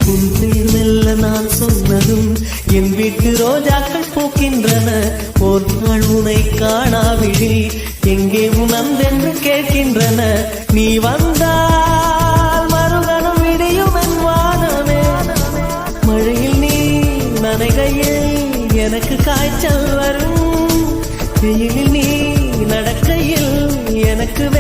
உன் பேர் மெல்ல நான் சொன்னதும் என் வீட்டு ரோஜாக்கள் பூக்கின்றன. ஒரு நாள் உனை காணாவிழி எங்கே உன் அன்பென்று கேட்கின்றன. நீ வந்தால் மறுகணம் விடியும் என் வானமே. மழையில் நீ நனைகையில் எனக்கு காய்ச்சல் வரும். வெயிலில் நீ நடக்கையில் எனக்கு